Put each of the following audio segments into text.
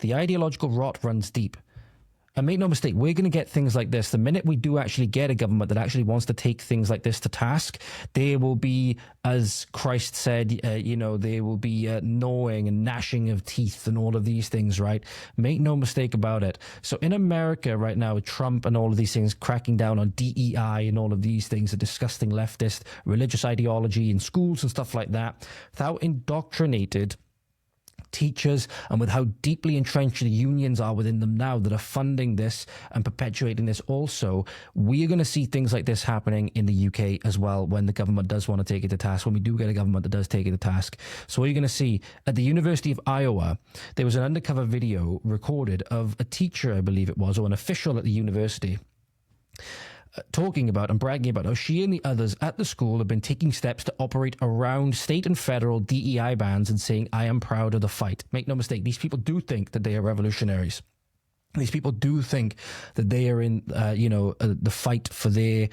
The ideological rot runs deep. And make no mistake, we're going to get things like this. The minute we do actually get a government that actually wants to take things like this to task, there will be, as Christ said, there will be gnawing and gnashing of teeth and all of these things, right? Make no mistake about it. So in America right now, with Trump and all of these things cracking down on DEI and all of these things, the disgusting leftist religious ideology in schools and stuff like that, without indoctrinated teachers and with how deeply entrenched the unions are within them now that are funding this and perpetuating this also, we are going to see things like this happening in the UK as well when the government does want to take it to task, when we do get a government that does take it to task. So what you're going to see at the University of Iowa, there was an undercover video recorded of a teacher, I believe it was, or an official at the university, talking about and bragging about how she and the others at the school have been taking steps to operate around state and federal DEI bans and saying, I am proud of the fight. Make no mistake, these people do think that they are revolutionaries. These people do think that they are in, the fight for their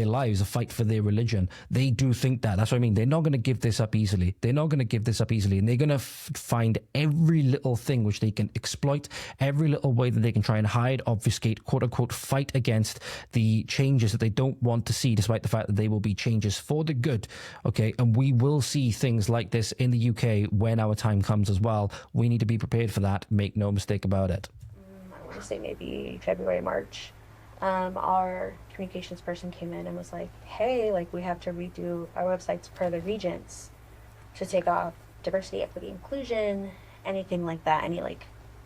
lives, a fight for their religion. They do think that. That's what I mean. They're not going to give this up easily. They're not going to give this up easily. And they're going to find every little thing which they can exploit, every little way that they can try and hide, obfuscate, quote unquote, fight against the changes that they don't want to see, despite the fact that they will be changes for the good. Okay. And we will see things like this in the UK when our time comes as well. We need to be prepared for that. Make no mistake about it. I say maybe February, March, our communications person came in and was like, hey, we have to redo our websites per the regents to take off diversity, equity, inclusion, anything like that, any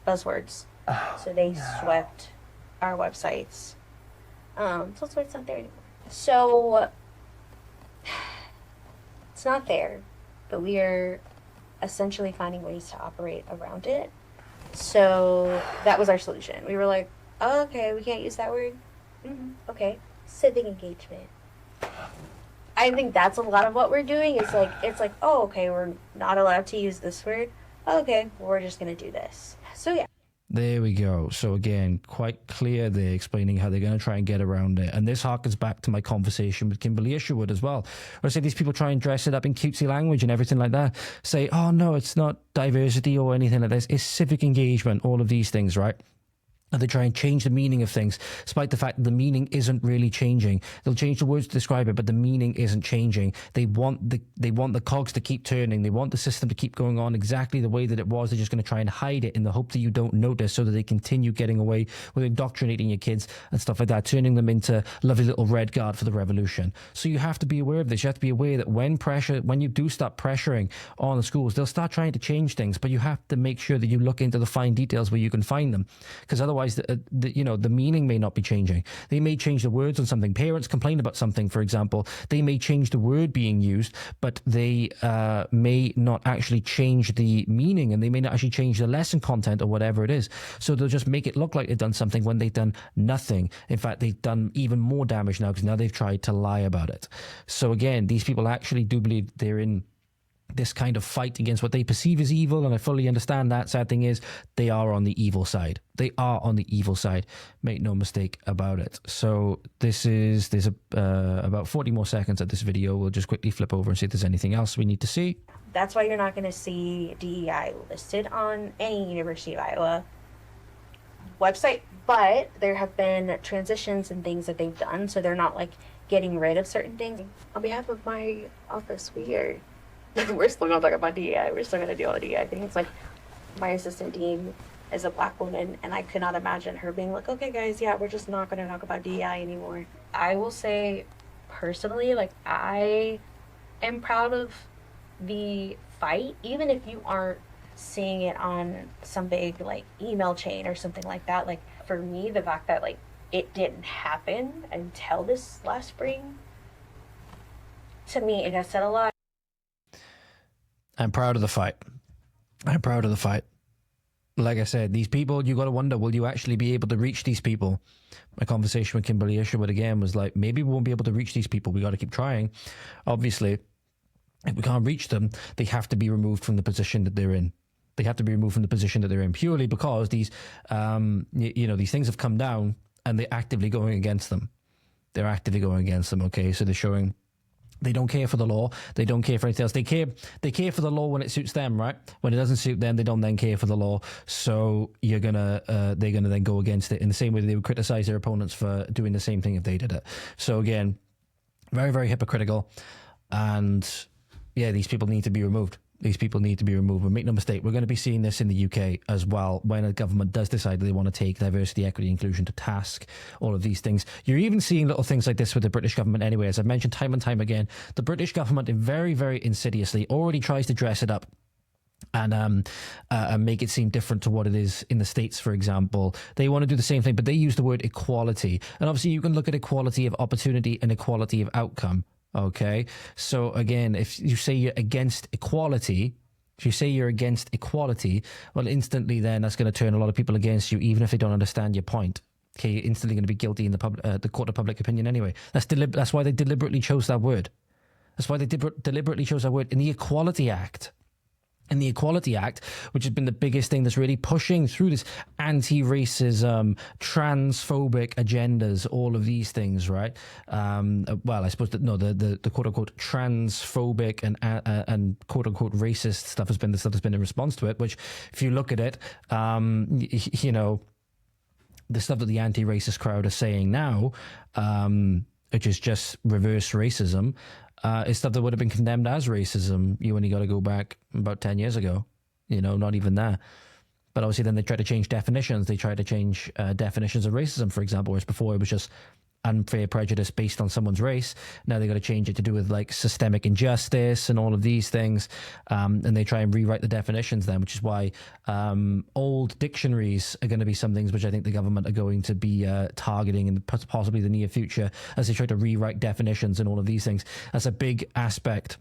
buzzwords. So they swept our websites. So it's not there anymore. So it's not there, but we are essentially finding ways to operate around it. So that was our solution. We were like, oh, okay, we can't use that word. Okay, civic engagement. I think that's a lot of what we're doing. It's like, oh, okay, we're not allowed to use this word. Okay, we're just going to do this. So yeah. There we go. So again, quite clear there, explaining how they're going to try and get around it. And this harkens back to my conversation with Kimberly Isherwood as well, where I say these people try and dress it up in cutesy language and everything like that. Say, oh no, it's not diversity or anything like this. It's civic engagement, all of these things, right? And they try and change the meaning of things, despite the fact that the meaning isn't really changing. They'll change the words to describe it, but the meaning isn't changing. They want the cogs to keep turning. They want the system to keep going on exactly the way that it was. They're just going to try and hide it in the hope that you don't notice, so that they continue getting away with indoctrinating your kids and stuff like that, turning them into lovely little red guard for the revolution. So you have to be aware of this. You have to be aware that when you do start pressuring on the schools, they'll start trying to change things, but you have to make sure that you look into the fine details where you can find them, because otherwise the meaning may not be changing. They may change the words on something. Parents complain about something, for example. They may change the word being used, but they may not actually change the meaning, and they may not actually change the lesson content or whatever it is. So they'll just make it look like they've done something when they've done nothing. In fact, they've done even more damage now, because now they've tried to lie about it. So again, these people actually do believe they're in this kind of fight against what they perceive as evil, and I fully understand that. Sad thing is, they are on the evil side. They are on the evil side. Make no mistake about it. So there's about 40 more seconds of this video. We'll just quickly flip over and see if there's anything else we need to see. That's why you're not going to see DEI listed on any University of Iowa website, but there have been transitions and things that they've done, so they're not getting rid of certain things. On behalf of my office, we're still going to talk about DEI. We're still going to do all the DEI things. My assistant dean is a Black woman, and I could not imagine her being like, okay, guys, yeah, we're just not going to talk about DEI anymore. I will say, personally, I am proud of the fight, even if you aren't seeing it on some big, email chain or something like that. For me, the fact that, it didn't happen until this last spring, to me, it has said a lot. I'm proud of the fight. I'm proud of the fight. Like I said, these people, you got to wonder, will you actually be able to reach these people? My conversation with Kimberly Isherwood again was maybe we won't be able to reach these people. We got to keep trying. Obviously, if we can't reach them, they have to be removed from the position that they're in. They have to be removed from the position that they're in, purely because these, these things have come down and they're actively going against them. They're actively going against them, okay? So they're showing They don't care for the law. They don't care for anything else. They care for the law when it suits them, right? When it doesn't suit them, they don't then care for the law. So they're gonna then go against it in the same way they would criticize their opponents for doing the same thing if they did it. So again, very, very hypocritical. And yeah, these people need to be removed. These people need to be removed. But make no mistake, we're going to be seeing this in the UK as well when a government does decide that they want to take diversity, equity, inclusion to task, all of these things. You're even seeing little things like this with the British government anyway. As I've mentioned time and time again, the British government very, very insidiously already tries to dress it up and make it seem different to what it is in the States, for example. They want to do the same thing, but they use the word equality. And obviously you can look at equality of opportunity and equality of outcome. Okay, so again, if you say you're against equality, well, instantly then that's going to turn a lot of people against you, even if they don't understand your point. Okay, you're instantly going to be guilty in the court of public opinion anyway. That's why they deliberately chose that word. That's why they deliberately chose that word in the Equality Act. In the Equality Act, which has been the biggest thing that's really pushing through this anti-racism, transphobic agendas, all of these things, right? Well, I suppose the quote-unquote transphobic and quote-unquote racist stuff has been the stuff that's been in response to it, which, if you look at it, you know, the stuff that the anti-racist crowd are saying now, which is just reverse racism, is stuff that would have been condemned as racism. You only got to go back about 10 years ago, you know, not even that. But obviously then they try to change definitions. They try to change definitions of racism, for example, whereas before it was just unfair prejudice based on someone's race. Now they got to change it to do with like systemic injustice and all of these things. And they try and rewrite the definitions then, which is why old dictionaries are going to be some things which I think the government are going to be targeting in possibly the near future as they try to rewrite definitions and all of these things. That's a big aspect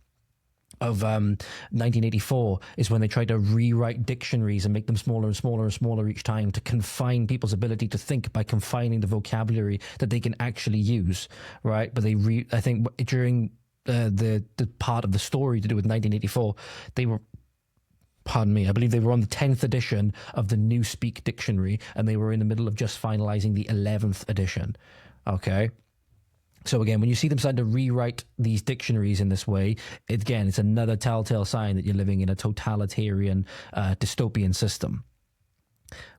of 1984 is when they tried to rewrite dictionaries and make them smaller and smaller and smaller each time to confine people's ability to think by confining the vocabulary that they can actually use, right? But I think during the part of the story to do with 1984, they were, pardon me, I believe they were on the 10th edition of the Newspeak Dictionary, and they were in the middle of just finalizing the 11th edition, okay? So again, when you see them starting to rewrite these dictionaries in this way, it's another telltale sign that you're living in a totalitarian, dystopian system.